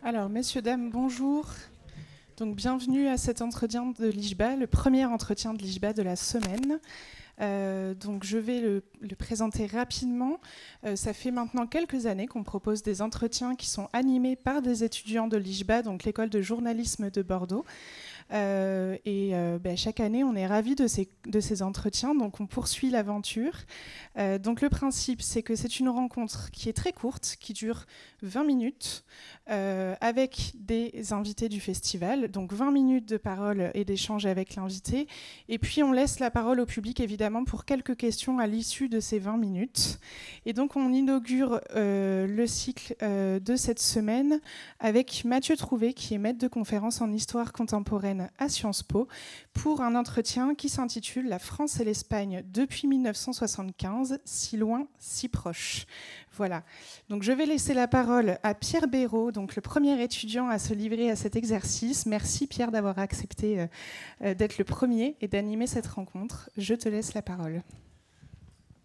Alors, messieurs, dames, bonjour. Donc, bienvenue à cet entretien de l'IJBA, le premier entretien de l'IJBA de la semaine. Donc, je vais le présenter rapidement. Ça fait maintenant quelques années qu'on propose des entretiens qui sont animés par des étudiants de l'IJBA, donc l'école de journalisme de Bordeaux. Chaque année, on est ravis de ces entretiens, donc on poursuit l'aventure. Donc le principe, c'est que c'est une rencontre qui est très courte, qui dure 20 minutes, avec des invités du festival, donc 20 minutes de parole et d'échange avec l'invité, et puis on laisse la parole au public, évidemment, pour quelques questions à l'issue de ces 20 minutes. Et donc on inaugure le cycle de cette semaine avec Mathieu Trouvé, qui est maître de conférence en histoire contemporaine à Sciences Po, pour un entretien qui s'intitule « La France et l'Espagne depuis 1975, si loin, si proche ». Voilà. Donc je vais laisser la parole à Pierre Béraud, donc le premier étudiant à se livrer à cet exercice. Merci Pierre d'avoir accepté d'être le premier et d'animer cette rencontre. Je te laisse la parole.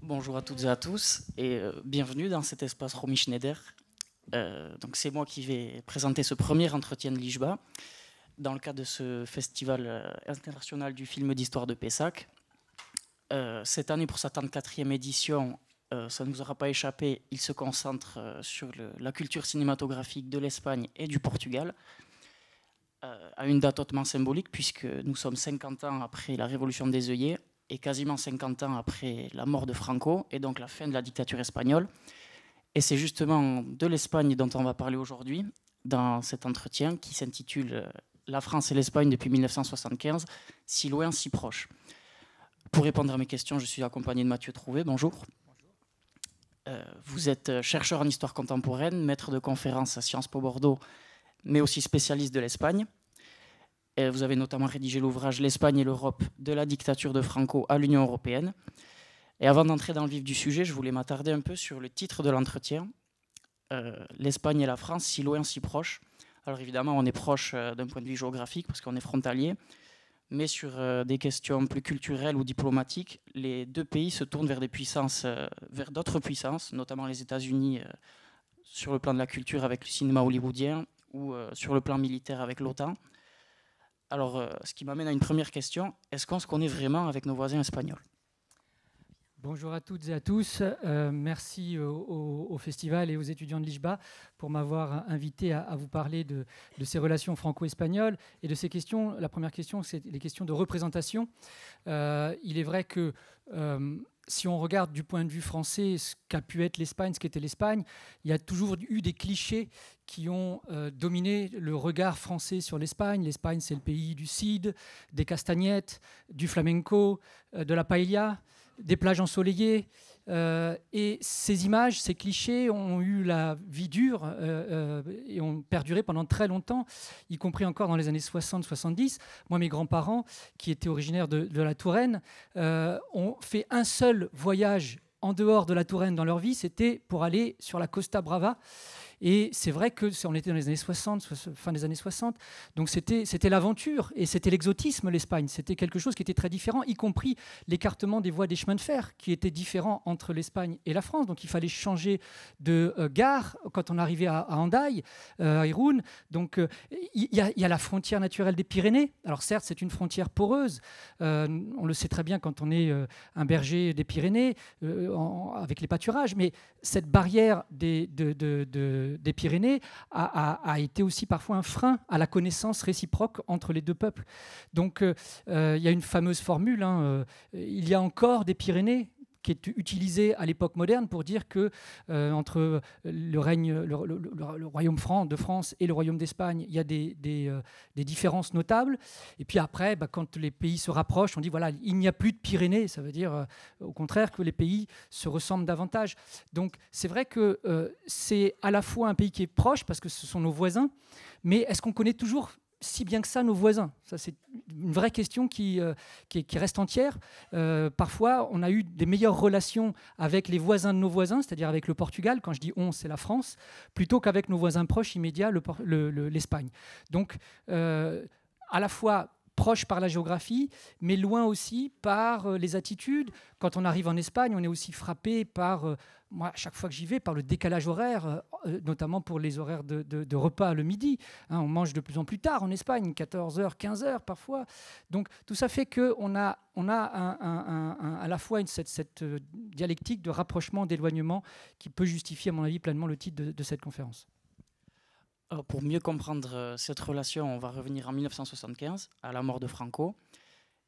Bonjour à toutes et à tous et bienvenue dans cet espace Romy Schneider. Donc c'est moi qui vais présenter ce premier entretien de l'IJBA dans le cadre de ce festival international du film d'histoire de Pessac. Cette année, pour sa 34e édition, ça ne nous aura pas échappé, il se concentre sur la culture cinématographique de l'Espagne et du Portugal, à une date hautement symbolique puisque nous sommes 50 ans après la Révolution des œillets et quasiment 50 ans après la mort de Franco et donc la fin de la dictature espagnole. Et c'est justement de l'Espagne dont on va parler aujourd'hui dans cet entretien qui s'intitule « La France et l'Espagne depuis 1975, si loin, si proche ». Pour répondre à mes questions, je suis accompagné de Mathieu Trouvé. Bonjour. Vous êtes chercheur en histoire contemporaine, maître de conférence à Sciences Po Bordeaux, mais aussi spécialiste de l'Espagne. Vous avez notamment rédigé l'ouvrage « L'Espagne et l'Europe, de la dictature de Franco à l'Union européenne ». Et avant d'entrer dans le vif du sujet, je voulais m'attarder un peu sur le titre de l'entretien, l'Espagne et la France, si loin, si proche. Alors évidemment, on est proche d'un point de vue géographique parce qu'on est frontalier, mais sur des questions plus culturelles ou diplomatiques, les deux pays se tournent vers des puissances, vers d'autres puissances, notamment les États-Unis sur le plan de la culture avec le cinéma hollywoodien ou sur le plan militaire avec l'OTAN. Alors, ce qui m'amène à une première question, est-ce qu'on se connaît vraiment avec nos voisins espagnols ? Bonjour à toutes et à tous. Merci au festival et aux étudiants de l'IJBA pour m'avoir invité à vous parler de ces relations franco-espagnoles et de ces questions. La première question, c'est les questions de représentation. Il est vrai que si on regarde du point de vue français ce qu'a pu être l'Espagne, ce qu'était l'Espagne, il y a toujours eu des clichés qui ont dominé le regard français sur l'Espagne. L'Espagne, c'est le pays du cid, des castagnettes, du flamenco, de la paella, des plages ensoleillées. Et ces images, ces clichés ont eu la vie dure et ont perduré pendant très longtemps, y compris encore dans les années 60-70. Moi, mes grands-parents, qui étaient originaires de la Touraine, ont fait un seul voyage en dehors de la Touraine dans leur vie, c'était pour aller sur la Costa Brava. Et c'est vrai qu'on était dans les années 60, fin des années 60, donc c'était l'aventure et c'était l'exotisme, l'Espagne. C'était quelque chose qui était très différent, y compris l'écartement des voies des chemins de fer, qui était différent entre l'Espagne et la France. Donc il fallait changer de gare quand on arrivait à Hendaye, à Irún. Donc il y a la frontière naturelle des Pyrénées. Alors certes, c'est une frontière poreuse. On le sait très bien quand on est un berger des Pyrénées, avec les pâturages, mais cette barrière des Pyrénées a été aussi parfois un frein à la connaissance réciproque entre les deux peuples. Donc il y a une fameuse formule, il y a encore des Pyrénées, qui est utilisée à l'époque moderne pour dire que entre le royaume franc de France et le royaume d'Espagne, il y a des différences notables. Et puis après, quand les pays se rapprochent, on dit voilà, il n'y a plus de Pyrénées. Ça veut dire au contraire que les pays se ressemblent davantage. Donc c'est vrai que c'est à la fois un pays qui est proche parce que ce sont nos voisins, mais est-ce qu'on connaît toujours si bien que ça nos voisins? Ça, c'est une vraie question qui reste entière. Parfois, on a eu des meilleures relations avec les voisins de nos voisins, c'est-à-dire avec le Portugal, quand je dis on, c'est la France, plutôt qu'avec nos voisins proches immédiats, l'Espagne. Donc, à la fois proche par la géographie, mais loin aussi par les attitudes. Quand on arrive en Espagne, on est aussi frappé par, moi, chaque fois que j'y vais, par le décalage horaire, notamment pour les horaires de repas le midi. Hein, on mange de plus en plus tard en Espagne, 14h, 15h parfois. Donc tout ça fait qu'on a à la fois cette dialectique de rapprochement, d'éloignement qui peut justifier, à mon avis, pleinement le titre de cette conférence. Alors, pour mieux comprendre cette relation, on va revenir en 1975, à la mort de Franco.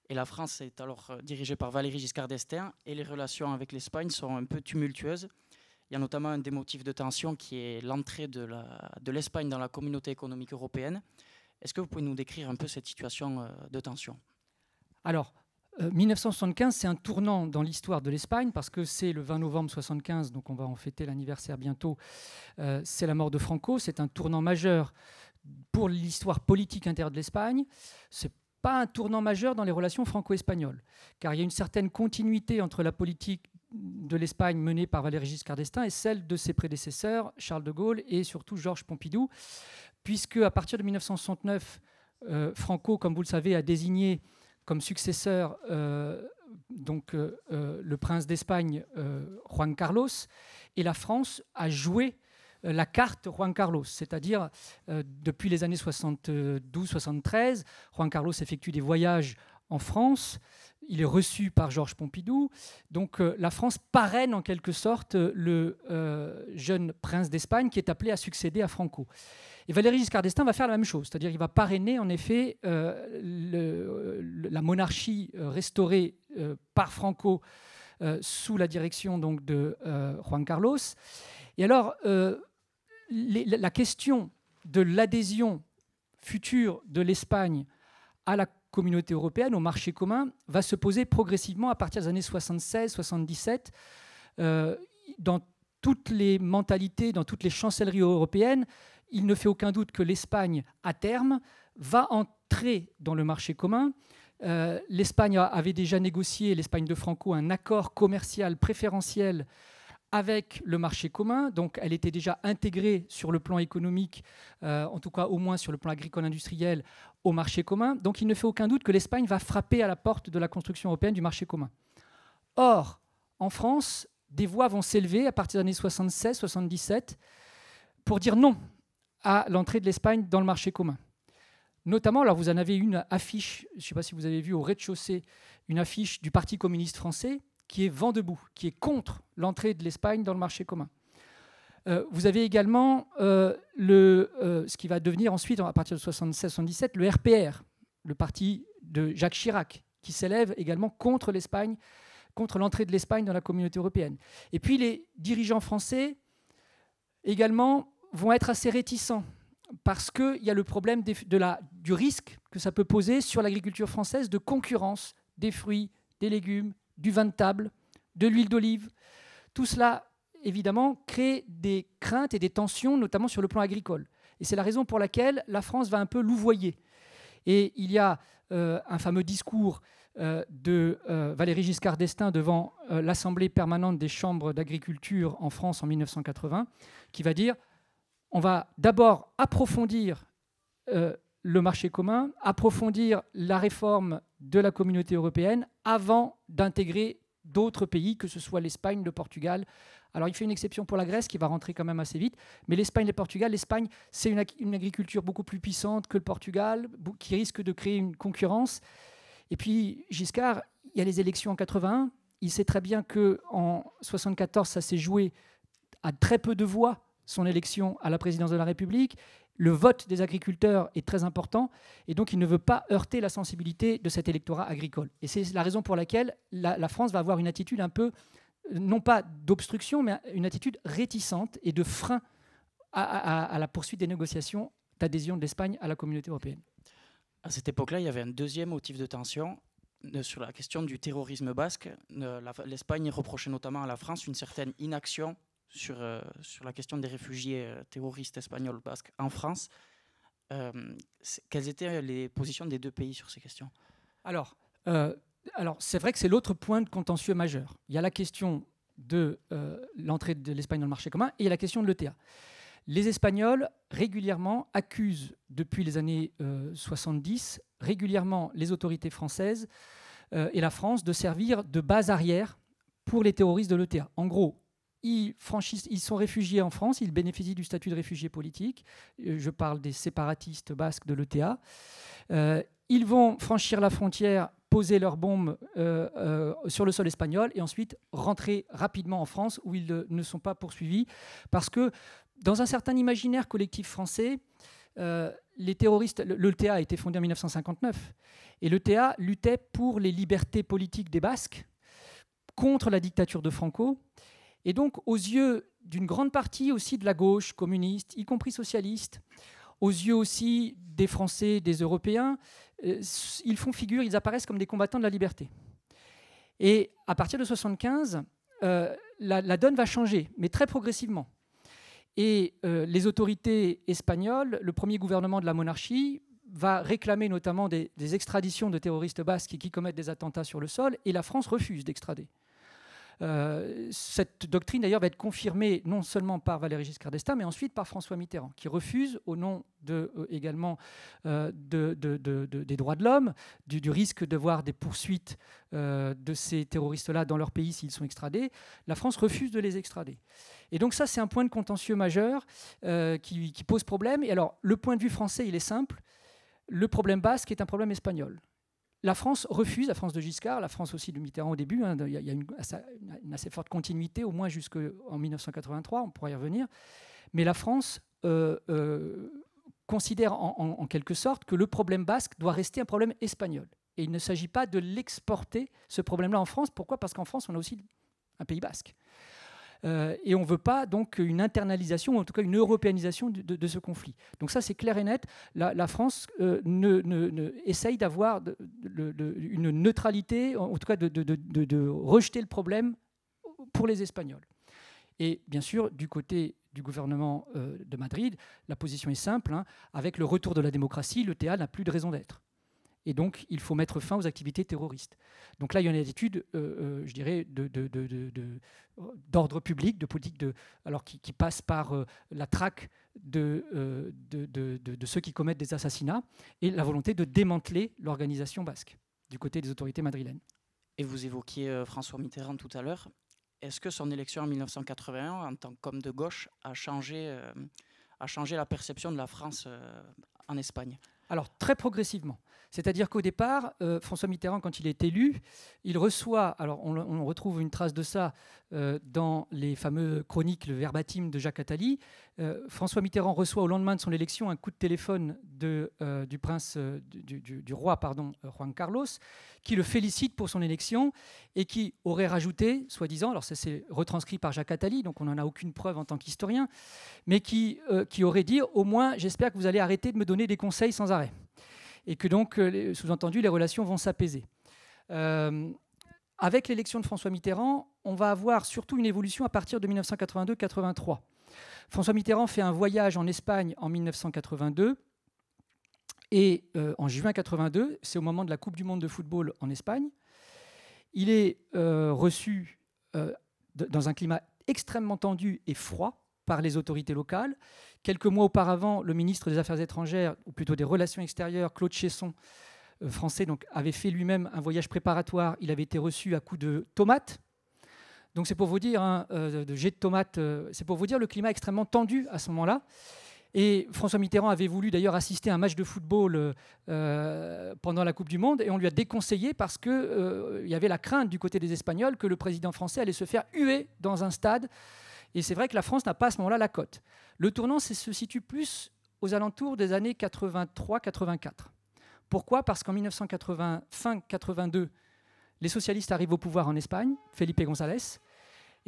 Et la France est alors dirigée par Valéry Giscard d'Estaing et les relations avec l'Espagne sont un peu tumultueuses. Il y a notamment un des motifs de tension qui est l'entrée de l'Espagne dans la communauté économique européenne. Est-ce que vous pouvez nous décrire un peu cette situation de tension? Alors, 1975, c'est un tournant dans l'histoire de l'Espagne parce que c'est le 20 novembre 1975, donc on va en fêter l'anniversaire bientôt. C'est la mort de Franco, c'est un tournant majeur pour l'histoire politique intérieure de l'Espagne. C'est pas un tournant majeur dans les relations franco-espagnoles, car il y a une certaine continuité entre la politique de l'Espagne menée par Valéry Giscard d'Estaing et celle de ses prédécesseurs, Charles de Gaulle et surtout Georges Pompidou, puisque à partir de 1969, Franco, comme vous le savez, a désigné comme successeur le prince d'Espagne, Juan Carlos, et la France a joué la carte Juan Carlos, c'est-à-dire depuis les années 72-73, Juan Carlos effectue des voyages en France, il est reçu par Georges Pompidou, donc la France parraine en quelque sorte le jeune prince d'Espagne qui est appelé à succéder à Franco. Et Valéry Giscard d'Estaing va faire la même chose, c'est-à-dire qu'il va parrainer en effet la monarchie restaurée par Franco sous la direction donc, de Juan Carlos. Et alors, la question de l'adhésion future de l'Espagne à la communauté européenne, au marché commun, va se poser progressivement à partir des années 76-77 dans toutes les mentalités, dans toutes les chancelleries européennes. Il ne fait aucun doute que l'Espagne, à terme, va entrer dans le marché commun. L'Espagne avait déjà négocié, l'Espagne de Franco, un accord commercial préférentiel avec le marché commun. Donc, elle était déjà intégrée sur le plan économique, en tout cas au moins sur le plan agricole industriel, au marché commun. Donc, il ne fait aucun doute que l'Espagne va frapper à la porte de la construction européenne du marché commun. Or, en France, des voix vont s'élever à partir des années 76-77 pour dire non à l'entrée de l'Espagne dans le marché commun. Notamment, alors vous en avez une affiche, je ne sais pas si vous avez vu au rez-de-chaussée, une affiche du Parti communiste français qui est vent debout, qui est contre l'entrée de l'Espagne dans le marché commun. Vous avez également ce qui va devenir ensuite, à partir de 76-77, le RPR, le parti de Jacques Chirac, qui s'élève également contre l'Espagne, contre l'entrée de l'Espagne dans la communauté européenne. Et puis les dirigeants français également vont être assez réticents parce qu'il y a le problème du risque que ça peut poser sur l'agriculture française de concurrence des fruits, des légumes, du vin de table, de l'huile d'olive. Tout cela, évidemment, crée des craintes et des tensions, notamment sur le plan agricole. Et c'est la raison pour laquelle la France va un peu louvoyer. Et il y a un fameux discours de Valéry Giscard d'Estaing devant l'Assemblée permanente des chambres d'agriculture en France en 1980, qui va dire on va d'abord approfondir le marché commun, approfondir la réforme de la communauté européenne avant d'intégrer d'autres pays, que ce soit l'Espagne, le Portugal. Alors il fait une exception pour la Grèce qui va rentrer quand même assez vite, mais l'Espagne et le Portugal, l'Espagne c'est une agriculture beaucoup plus puissante que le Portugal, qui risque de créer une concurrence. Et puis Giscard, il y a les élections en 81, il sait très bien qu'en 74 ça s'est joué à très peu de voix, son élection à la présidence de la République. Le vote des agriculteurs est très important et donc il ne veut pas heurter la sensibilité de cet électorat agricole. Et c'est la raison pour laquelle la France va avoir une attitude un peu, non pas d'obstruction, mais une attitude réticente et de frein à la poursuite des négociations d'adhésion de l'Espagne à la communauté européenne. À cette époque-là, il y avait un deuxième motif de tension sur la question du terrorisme basque. L'Espagne reprochait notamment à la France une certaine inaction sur la question des réfugiés terroristes espagnols basques en France. Quelles étaient les positions des deux pays sur ces questions? Alors c'est vrai que c'est l'autre point de contentieux majeur. Il y a la question de l'entrée de l'Espagne dans le marché commun et il y a la question de l'ETA. Les Espagnols régulièrement accusent depuis les années 70 régulièrement les autorités françaises et la France de servir de base arrière pour les terroristes de l'ETA. En gros, ils sont réfugiés en France, ils bénéficient du statut de réfugiés politiques. Je parle des séparatistes basques de l'ETA. Ils vont franchir la frontière, poser leurs bombes sur le sol espagnol et ensuite rentrer rapidement en France où ils ne sont pas poursuivis. Parce que dans un certain imaginaire collectif français, les terroristes, l'ETA a été fondé en 1959 et l'ETA luttait pour les libertés politiques des Basques contre la dictature de Franco. Et donc, aux yeux d'une grande partie aussi de la gauche communiste, y compris socialiste, aux yeux aussi des Français, des Européens, ils font figure, ils apparaissent comme des combattants de la liberté. Et à partir de 1975, la donne va changer, mais très progressivement. Et les autorités espagnoles, le premier gouvernement de la monarchie, va réclamer notamment des extraditions de terroristes basques qui commettent des attentats sur le sol, et la France refuse d'extrader. Cette doctrine d'ailleurs va être confirmée non seulement par Valéry Giscard d'Estaing, mais ensuite par François Mitterrand, qui refuse au nom également des droits de l'homme, du risque de voir des poursuites de ces terroristes-là dans leur pays s'ils sont extradés. La France refuse de les extrader. Et donc ça, c'est un point de contentieux majeur qui pose problème. Et alors, le point de vue français, il est simple. Le problème basque est un problème espagnol. La France refuse, la France de Giscard, la France aussi de Mitterrand au début, il y a une assez forte continuité, au moins jusqu'en 1983, on pourra y revenir. Mais la France considère en quelque sorte que le problème basque doit rester un problème espagnol. Et il ne s'agit pas de l'exporter, ce problème-là, en France. Pourquoi ? Parce qu'en France, on a aussi un pays basque. Et on ne veut pas donc une internalisation, ou en tout cas une européanisation de ce conflit. Donc ça, c'est clair et net. La France essaye d'avoir une neutralité, en tout cas de rejeter le problème pour les Espagnols. Et bien sûr, du côté du gouvernement de Madrid, la position est simple. Avec le retour de la démocratie, l'ETA n'a plus de raison d'être. Et donc, il faut mettre fin aux activités terroristes. Donc là, il y a une attitude, je dirais, d'ordre public, de politique, alors qui passe par la traque de ceux qui commettent des assassinats et la volonté de démanteler l'organisation basque du côté des autorités madrilènes. Et vous évoquiez François Mitterrand tout à l'heure. Est-ce que son élection en 1981, en tant qu'homme de gauche, a changé la perception de la France en Espagne ? Alors, très progressivement. C'est-à-dire qu'au départ, François Mitterrand, quand il est élu, il reçoit, alors on retrouve une trace de ça dans les fameux chroniques, le verbatim de Jacques Attali. François Mitterrand reçoit au lendemain de son élection un coup de téléphone du roi Juan Carlos, qui le félicite pour son élection et qui aurait rajouté, soi-disant, alors ça c'est retranscrit par Jacques Attali, donc on n'en a aucune preuve en tant qu'historien, mais qui aurait dit, au moins j'espère que vous allez arrêter de me donner des conseils sans arrêt. Et que donc, sous-entendu, les relations vont s'apaiser. Avec l'élection de François Mitterrand, on va avoir surtout une évolution à partir de 1982-83. François Mitterrand fait un voyage en Espagne en 1982, et en juin 82, c'est au moment de la Coupe du Monde de football en Espagne. Il est reçu dans un climat extrêmement tendu et froid par les autorités locales. Quelques mois auparavant, le ministre des Affaires étrangères, ou plutôt des Relations extérieures, Claude Cheysson, français, donc, avait fait lui-même un voyage préparatoire. Il avait été reçu à coups de tomates. Donc c'est pour vous dire, de jets de tomates, c'est pour vous dire le climat extrêmement tendu à ce moment-là. Et François Mitterrand avait voulu d'ailleurs assister à un match de football pendant la Coupe du Monde, et on lui a déconseillé parce qu'il y avait la crainte du côté des Espagnols que le président français allait se faire huer dans un stade. Et c'est vrai que la France n'a pas à ce moment-là la cote. Le tournant se situe plus aux alentours des années 83-84. Pourquoi ? Parce qu'en 1980, fin 82, les socialistes arrivent au pouvoir en Espagne, Felipe González.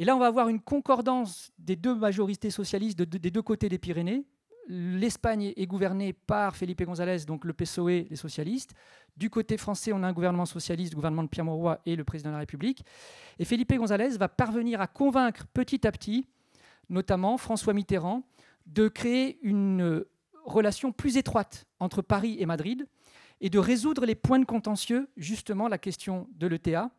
Et là, on va avoir une concordance des deux majorités socialistes des deux côtés des Pyrénées. L'Espagne est gouvernée par Felipe González, donc le PSOE, les socialistes. Du côté français, on a un gouvernement socialiste, le gouvernement de Pierre Mauroy et le président de la République. Et Felipe González va parvenir à convaincre petit à petit, notamment François Mitterrand, de créer une relation plus étroite entre Paris et Madrid et de résoudre les points de contentieux, justement la question de l'ETA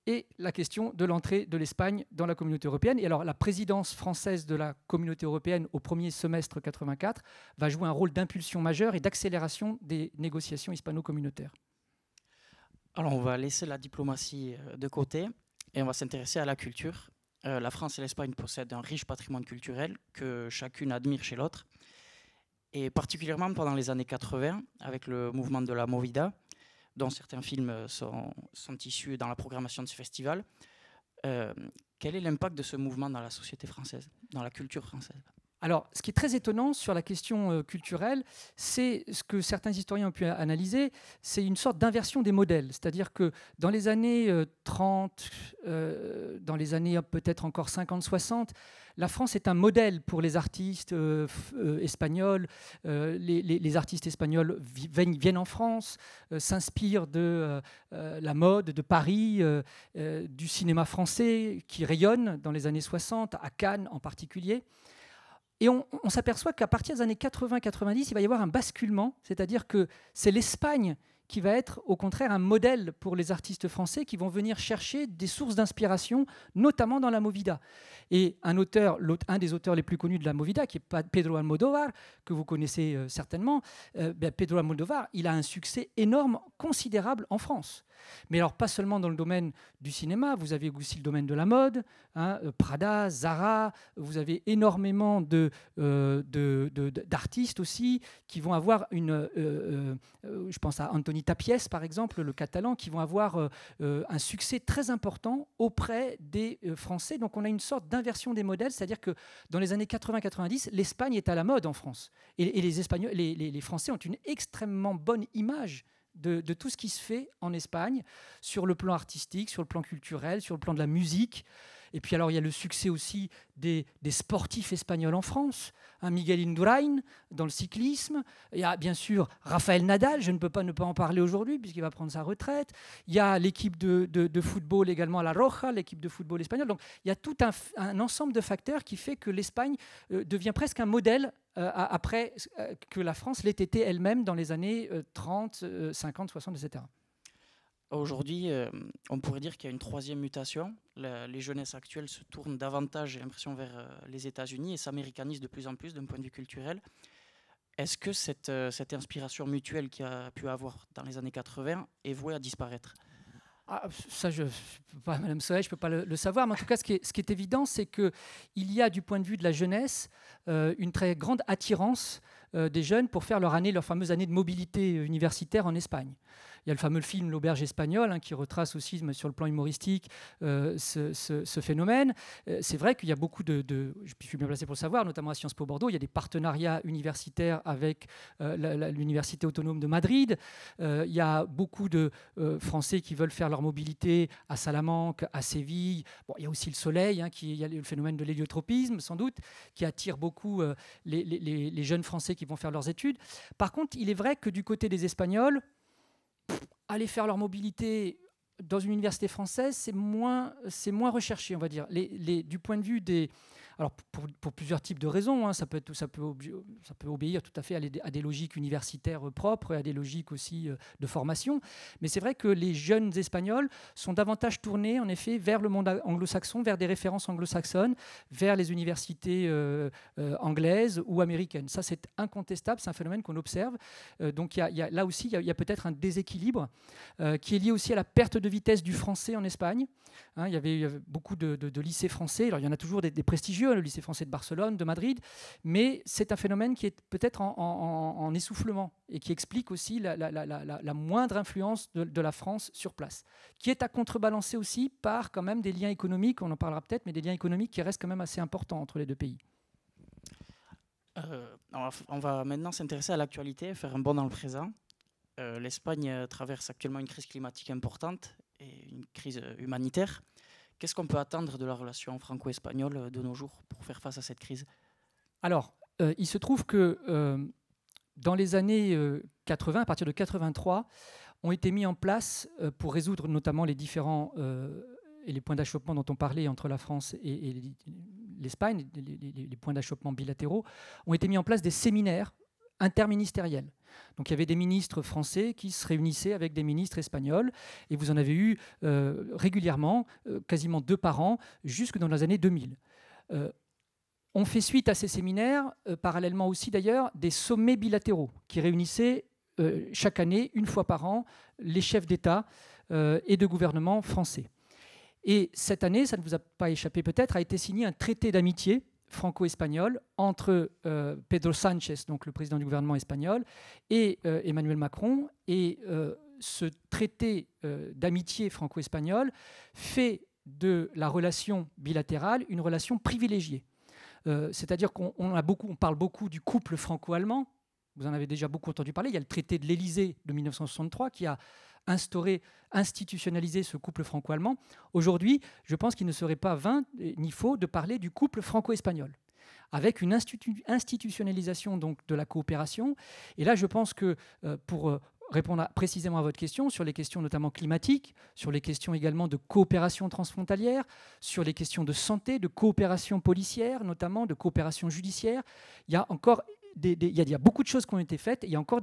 et la question de l'entrée de l'Espagne dans la communauté européenne. Et alors la présidence française de la communauté européenne au premier semestre 84 va jouer un rôle d'impulsion majeure et d'accélération des négociations hispano-communautaires. Alors on va laisser la diplomatie de côté et on va s'intéresser à la culture. La France et l'Espagne possèdent un riche patrimoine culturel que chacune admire chez l'autre. Et particulièrement pendant les années 80, avec le mouvement de la Movida, dont certains films sont issus dans la programmation de ce festival. Quel est l'impact de ce mouvement dans la société française, dans la culture française ? Alors, ce qui est très étonnant sur la question culturelle, c'est ce que certains historiens ont pu analyser, c'est une sorte d'inversion des modèles. C'est-à-dire que dans les années 30, dans les années peut-être encore 50-60, la France est un modèle pour les artistes espagnols. Les artistes espagnols viennent en France, s'inspirent de la mode de Paris, du cinéma français qui rayonne dans les années 60, à Cannes en particulier. Et on s'aperçoit qu'à partir des années 80-90, il va y avoir un basculement, c'est-à-dire que c'est l'Espagne qui va être au contraire un modèle pour les artistes français qui vont venir chercher des sources d'inspiration, notamment dans la Movida. Et un des auteurs les plus connus de la Movida, qui est Pedro Almodóvar, que vous connaissez certainement, Pedro Almodóvar, il a un succès énorme, considérable en France. Mais alors pas seulement dans le domaine du cinéma, vous avez aussi le domaine de la mode, Prada, Zara, vous avez énormément d'artistes aussi qui vont avoir je pense à Antoni Tàpies par exemple, le catalan, qui vont avoir un succès très important auprès des Français. Donc on a une sorte d'inversion des modèles, c'est-à-dire que dans les années 80-90, l'Espagne est à la mode en France. Et les Français ont une extrêmement bonne image de tout ce qui se fait en Espagne, sur le plan artistique, sur le plan culturel, sur le plan de la musique. Et puis alors il y a le succès aussi des sportifs espagnols en France, Miguel Indurain dans le cyclisme, il y a bien sûr Rafael Nadal, je ne peux pas ne pas en parler aujourd'hui puisqu'il va prendre sa retraite, il y a l'équipe de football également, La Roja, l'équipe de football espagnole. Donc il y a tout un ensemble de facteurs qui fait que l'Espagne devient presque un modèle après que la France l'ait été elle-même dans les années 30, 50, 60, etc. Aujourd'hui, on pourrait dire qu'il y a une troisième mutation. Les jeunesses actuelles se tournent davantage, j'ai l'impression, vers les États-Unis et s'américanisent de plus en plus d'un point de vue culturel. Est-ce que cette inspiration mutuelle qu'il y a pu avoir dans les années 80 est vouée à disparaître ? Ça, je ne peux pas, Madame Soleil, je ne peux pas le savoir. Mais en tout cas, ce qui est évident, c'est qu'il y a, du point de vue de la jeunesse, une très grande attirance des jeunes pour faire leur fameuse année de mobilité universitaire en Espagne. Il y a le fameux film L'Auberge espagnole qui retrace aussi sur le plan humoristique ce phénomène. C'est vrai qu'il y a beaucoup je suis bien placé pour le savoir, notamment à Sciences Po Bordeaux, il y a des partenariats universitaires avec l'Université autonome de Madrid. Il y a beaucoup de Français qui veulent faire leur mobilité à Salamanque, à Séville. Bon, il y a aussi le soleil, il y a le phénomène de l'héliotropisme, sans doute, qui attire beaucoup les jeunes Français qui vont faire leurs études. Par contre, il est vrai que du côté des Espagnols, aller faire leur mobilité dans une université française, c'est moins recherché, on va dire. Du point de vue des... Alors, pour plusieurs types de raisons, ça peut obéir tout à fait à des logiques universitaires propres et à des logiques aussi de formation. Mais c'est vrai que les jeunes Espagnols sont davantage tournés, en effet, vers le monde anglo-saxon, vers des références anglo-saxonnes, vers les universités anglaises ou américaines. Ça, c'est incontestable, c'est un phénomène qu'on observe. Donc, là aussi, il y a peut-être un déséquilibre qui est lié aussi à la perte de vitesse du français en Espagne. Il y avait beaucoup de lycées français. Alors, il y en a toujours des prestigieux, le lycée français de Barcelone, de Madrid, mais c'est un phénomène qui est peut-être en essoufflement et qui explique aussi la moindre influence de la France sur place, qui est à contrebalancer aussi par quand même des liens économiques, on en parlera peut-être, mais des liens économiques qui restent quand même assez importants entre les deux pays. On va maintenant s'intéresser à l'actualité, faire un bond dans le présent. L'Espagne traverse actuellement une crise climatique importante et une crise humanitaire. Qu'est-ce qu'on peut attendre de la relation franco-espagnole de nos jours pour faire face à cette crise ? Alors, il se trouve que dans les années 80, à partir de 83, ont été mis en place, pour résoudre notamment les différents et les points d'achoppement dont on parlait entre la France et l'Espagne, les points d'achoppement bilatéraux, ont été mis en place des séminaires interministériels. Donc il y avait des ministres français qui se réunissaient avec des ministres espagnols, et vous en avez eu régulièrement, quasiment 2 par an, jusque dans les années 2000. On fait suite à ces séminaires, parallèlement aussi d'ailleurs, des sommets bilatéraux qui réunissaient chaque année, 1 fois par an, les chefs d'État et de gouvernement français. Et cette année, ça ne vous a pas échappé peut-être, a été signé un traité d'amitié franco-espagnol entre Pedro Sánchez, donc le président du gouvernement espagnol, et Emmanuel Macron. Et ce traité d'amitié franco-espagnol fait de la relation bilatérale une relation privilégiée. C'est-à-dire qu'on parle beaucoup du couple franco-allemand. Vous en avez déjà beaucoup entendu parler. Il y a le traité de l'Élysée de 1963 qui a institutionnalisé ce couple franco-allemand. Aujourd'hui, je pense qu'il ne serait pas vain ni faux de parler du couple franco-espagnol, avec une institutionnalisation donc, de la coopération. Et là, je pense que pour répondre précisément à votre question, sur les questions notamment climatiques, sur les questions également de coopération transfrontalière, sur les questions de santé, de coopération policière, notamment de coopération judiciaire, il y a encore il y a beaucoup de choses qui ont été faites, il y a encore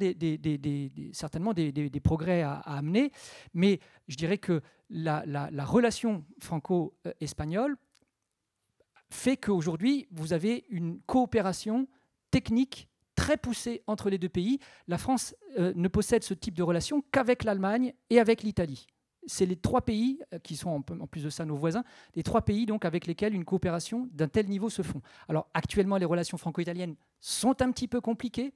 certainement des progrès à amener, mais je dirais que la relation franco-espagnole fait qu'aujourd'hui, vous avez une coopération technique très poussée entre les 2 pays. La France ne possède ce type de relation qu'avec l'Allemagne et avec l'Italie. C'est les 3 pays qui sont, en plus de ça, nos voisins, les 3 pays donc, avec lesquels une coopération d'un tel niveau se font. Alors actuellement, les relations franco-italiennes sont un petit peu compliquées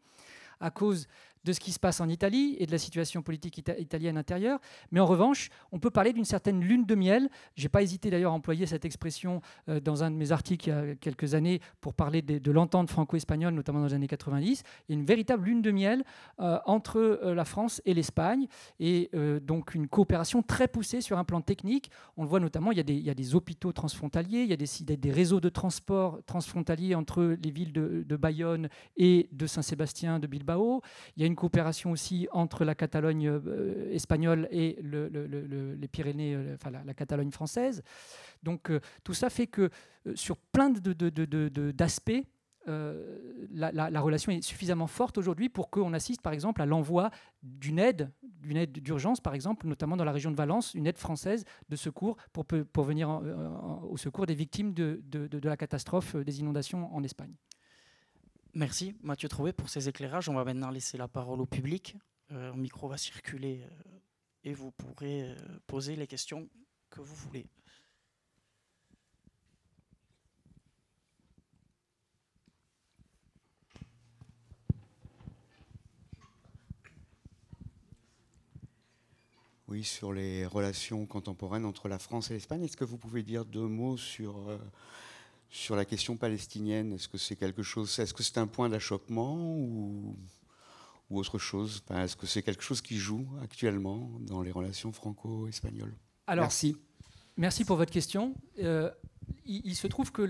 à cause de ce qui se passe en Italie et de la situation politique italienne intérieure. Mais en revanche, on peut parler d'une certaine lune de miel. Je n'ai pas hésité d'ailleurs à employer cette expression dans un de mes articles il y a quelques années pour parler de l'entente franco-espagnole, notamment dans les années 90. Il y a une véritable lune de miel entre la France et l'Espagne, et donc une coopération très poussée sur un plan technique. On le voit notamment, il y a des hôpitaux transfrontaliers, il y a des réseaux de transport transfrontaliers entre les villes de Bayonne et de Saint-Sébastien de Bilbao. Il y a une coopération aussi entre la Catalogne espagnole et les Pyrénées, enfin la Catalogne française. Donc tout ça fait que sur plein d'aspects, la relation est suffisamment forte aujourd'hui pour qu'on assiste par exemple à l'envoi d'une aide d'urgence, par exemple, notamment dans la région de Valence, une aide française de secours pour venir au secours des victimes de la catastrophe des inondations en Espagne. Merci Mathieu Trouvé pour ces éclairages. On va maintenant laisser la parole au public. Un micro va circuler et vous pourrez poser les questions que vous voulez. Oui, sur les relations contemporaines entre la France et l'Espagne, est-ce que vous pouvez dire 2 mots sur la question palestinienne? Est-ce que c'est quelque chose, est-ce que c'est un point d'achoppement ou autre chose? Enfin, est-ce que c'est quelque chose qui joue actuellement dans les relations franco-espagnoles? Alors, merci pour votre question. Il se trouve que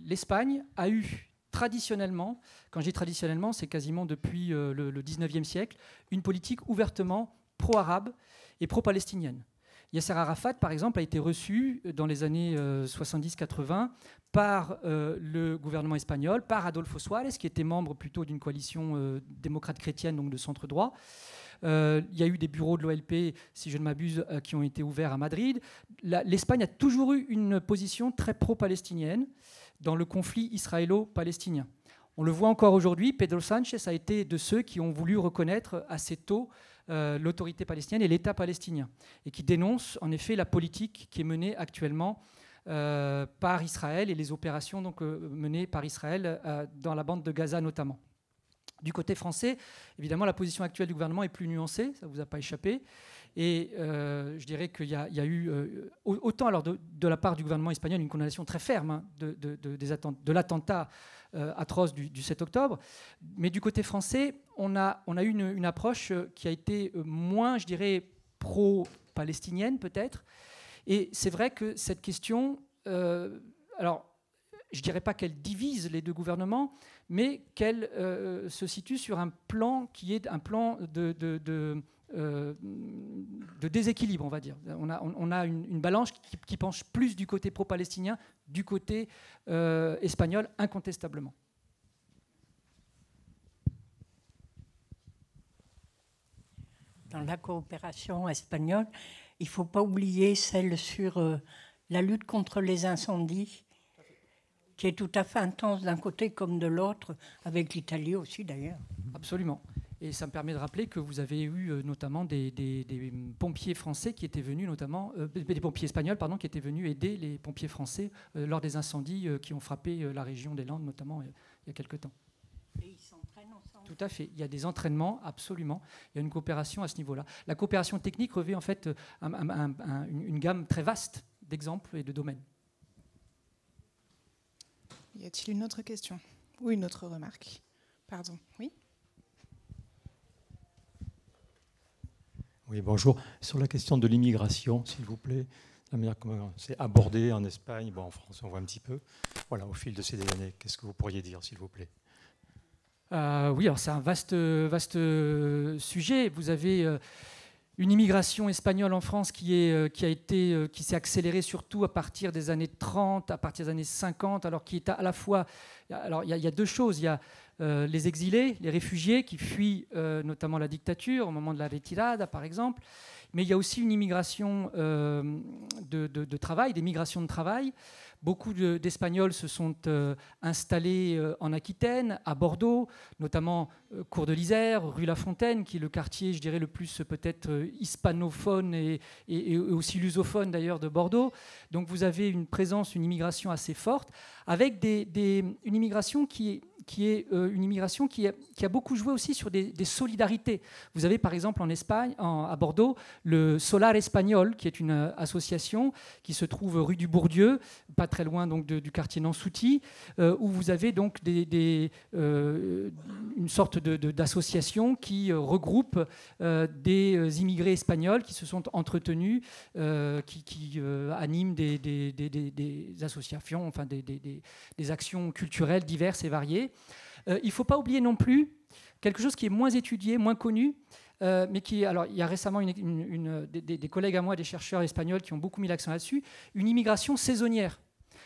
l'Espagne a eu traditionnellement, quand je dis traditionnellement, c'est quasiment depuis le 19e siècle, une politique ouvertement pro-arabe et pro-palestinienne. Yasser Arafat, par exemple, a été reçu dans les années 70-80 par le gouvernement espagnol, par Adolfo Suárez, qui était membre plutôt d'une coalition démocrate chrétienne, donc de centre-droit. Il y a eu des bureaux de l'OLP, si je ne m'abuse, qui ont été ouverts à Madrid. L'Espagne a toujours eu une position très pro-palestinienne dans le conflit israélo-palestinien. On le voit encore aujourd'hui, Pedro Sánchez a été de ceux qui ont voulu reconnaître assez tôt l'autorité palestinienne et l'État palestinien, et qui dénonce en effet la politique qui est menée actuellement par Israël et les opérations donc, menées par Israël dans la bande de Gaza notamment. Du côté français, évidemment, la position actuelle du gouvernement est plus nuancée, ça ne vous a pas échappé. Et je dirais qu'il y a eu, autant alors de la part du gouvernement espagnol, une condamnation très ferme hein, de l'attentat atroce du 7 octobre. Mais du côté français, on a eu une approche qui a été moins, je dirais, pro-palestinienne peut-être. Et c'est vrai que cette question, alors je ne dirais pas qu'elle divise les 2 gouvernements, mais qu'elle se situe sur un plan qui est un plan de déséquilibre, on va dire. On a une balance qui penche plus du côté pro-palestinien, du côté espagnol, incontestablement. dans la coopération espagnole, il ne faut pas oublier celle sur la lutte contre les incendies, qui est tout à fait intense d'un côté comme de l'autre, avec l'Italie aussi d'ailleurs. Absolument. Et ça me permet de rappeler que vous avez eu notamment des pompiers français qui étaient venus, notamment des pompiers espagnols, pardon, qui étaient venus aider les pompiers français lors des incendies qui ont frappé la région des Landes, notamment il y a quelque temps. Et ils s'entraînent ensemble. Tout à fait. Il y a des entraînements, absolument. Il y a une coopération à ce niveau-là. La coopération technique revêt en fait une gamme très vaste d'exemples et de domaines. Y a-t-il une autre question ou une autre remarque? Pardon, oui. Oui, bonjour. Sur la question de l'immigration, s'il vous plaît, la manière comment c'est abordé en Espagne, bon, en France, on voit un petit peu. Voilà, au fil de ces années, qu'est-ce que vous pourriez dire, s'il vous plaît? Oui, alors c'est un vaste sujet. Vous avez une immigration espagnole en France qui s'est accélérée surtout à partir des années 30, à partir des années 50, alors qui est à la fois... Alors il y a deux choses. Il y a les exilés, les réfugiés qui fuient notamment la dictature au moment de la retirada, par exemple. Mais il y a aussi une immigration de travail, des migrations de travail. Beaucoup d'Espagnols se sont installés en Aquitaine, à Bordeaux, notamment Cours de l'Isère, rue La Fontaine, qui est le quartier, je dirais, le plus peut-être hispanophone et aussi lusophone d'ailleurs de Bordeaux. Donc vous avez une présence, une immigration assez forte, avec une immigration qui a beaucoup joué aussi sur des solidarités. Vous avez par exemple en Espagne, à Bordeaux, le Solar Espagnol, qui est une association qui se trouve rue du Bourdieu, pas très loin donc du quartier Nansouty, où vous avez donc une sorte d'association qui regroupe des immigrés espagnols qui se sont entretenus, qui animent des associations, enfin des actions culturelles diverses et variées. Il ne faut pas oublier non plus quelque chose qui est moins étudié, moins connu, mais alors il y a récemment des collègues à moi, des chercheurs espagnols qui ont beaucoup mis l'accent là-dessus, une immigration saisonnière.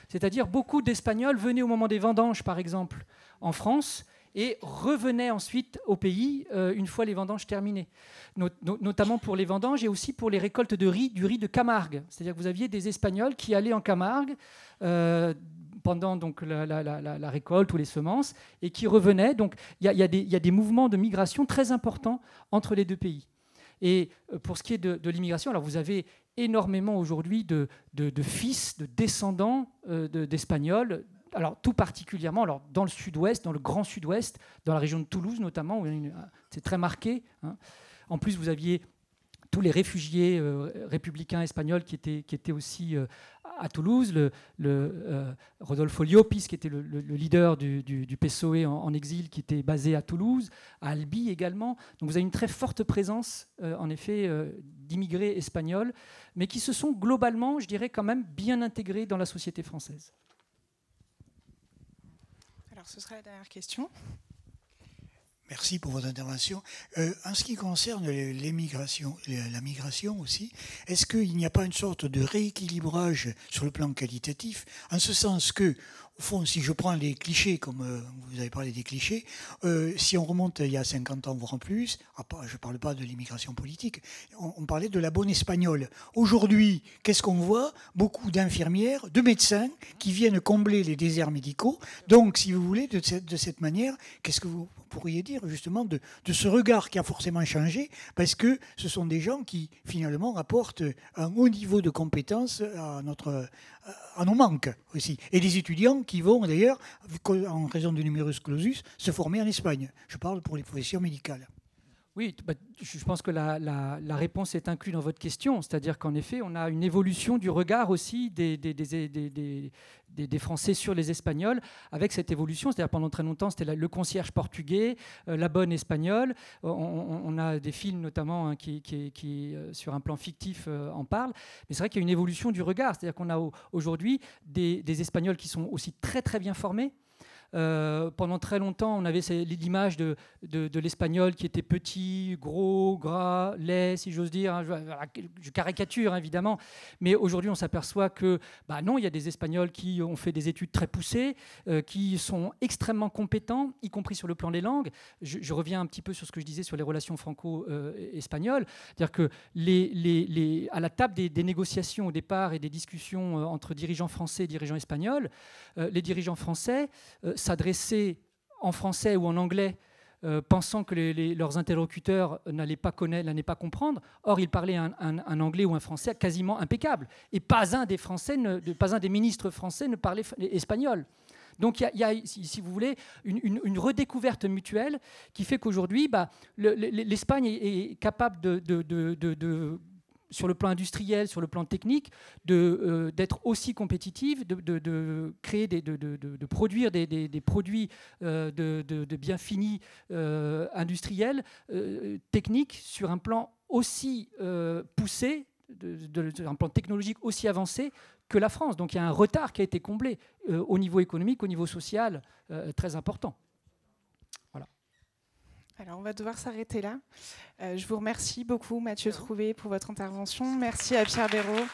C'est-à-dire beaucoup d'Espagnols venaient au moment des vendanges, par exemple, en France, et revenaient ensuite au pays une fois les vendanges terminées, notamment pour les vendanges et aussi pour les récoltes de riz, du riz de Camargue. C'est-à-dire que vous aviez des Espagnols qui allaient en Camargue pendant donc, la récolte ou les semences et qui revenaient. Donc il y a des mouvements de migration très importants entre les deux pays. Et pour ce qui est de l'immigration, alors vous avez énormément aujourd'hui de fils, de descendants d'Espagnols, alors tout particulièrement dans le sud-ouest, dans le grand sud-ouest, dans la région de Toulouse notamment, où c'est très marqué. Hein. En plus, vous aviez tous les réfugiés républicains espagnols qui étaient aussi à Toulouse, Rodolfo Llopis, qui était le leader du PSOE en exil, qui était basé à Toulouse, à Albi également. Donc vous avez une très forte présence, en effet, d'immigrés espagnols, mais qui se sont globalement, je dirais, quand même bien intégrés dans la société française. Alors ce sera la dernière question. Merci pour votre intervention. En ce qui concerne la migration aussi, est-ce qu'il n'y a pas une sorte de rééquilibrage sur le plan qualitatif, en ce sens que, au fond, si je prends les clichés, comme vous avez parlé des clichés, si on remonte il y a 50 ans, voire plus, je ne parle pas de l'immigration politique, on parlait de la bonne espagnole. Aujourd'hui, qu'est-ce qu'on voit? Beaucoup d'infirmières, de médecins qui viennent combler les déserts médicaux. Donc, si vous voulez, de cette manière, qu'est-ce que vous pourriez dire justement de ce regard qui a forcément changé, parce que ce sont des gens qui finalement apportent un haut niveau de compétences à nos manques aussi. Et des étudiants qui vont d'ailleurs, en raison du numerus clausus, se former en Espagne. Je parle pour les professions médicales. Oui, je pense que la réponse est inclue dans votre question, c'est-à-dire qu'en effet, on a une évolution du regard aussi des Français sur les Espagnols, avec cette évolution, c'est-à-dire pendant très longtemps, c'était le concierge portugais, la bonne espagnole. On a des films notamment hein, qui sur un plan fictif, en parlent, mais c'est vrai qu'il y a une évolution du regard, c'est-à-dire qu'on a aujourd'hui des Espagnols qui sont aussi très très bien formés, Pendant très longtemps, on avait l'image de l'espagnol qui était petit, gros, gras, laid, si j'ose dire. Je caricature, évidemment. Mais aujourd'hui, on s'aperçoit que non, il y a des Espagnols qui ont fait des études très poussées, qui sont extrêmement compétents, y compris sur le plan des langues. Je reviens un petit peu sur ce que je disais sur les relations franco-espagnoles. C'est-à-dire que à la table des négociations au départ et des discussions entre dirigeants français et dirigeants espagnols, les dirigeants français s'adressaient en français ou en anglais, pensant que leurs interlocuteurs n'allaient pas connaître, n'allaient pas comprendre. Or, ils parlaient un anglais ou un français quasiment impeccable. Et pas un des ministres français ne parlait espagnol. Donc il y a, si vous voulez, une redécouverte mutuelle qui fait qu'aujourd'hui, l'Espagne est capable sur le plan industriel, sur le plan technique, d'être aussi compétitive, de créer, de produire des produits de bien finis industriels, techniques, sur un plan aussi poussé, un plan technologique aussi avancé que la France. Donc il y a un retard qui a été comblé au niveau économique, au niveau social, très important. Voilà. Alors, on va devoir s'arrêter là. Je vous remercie beaucoup, Mathieu Trouvé, pour votre intervention. Merci à Pierre Béraud.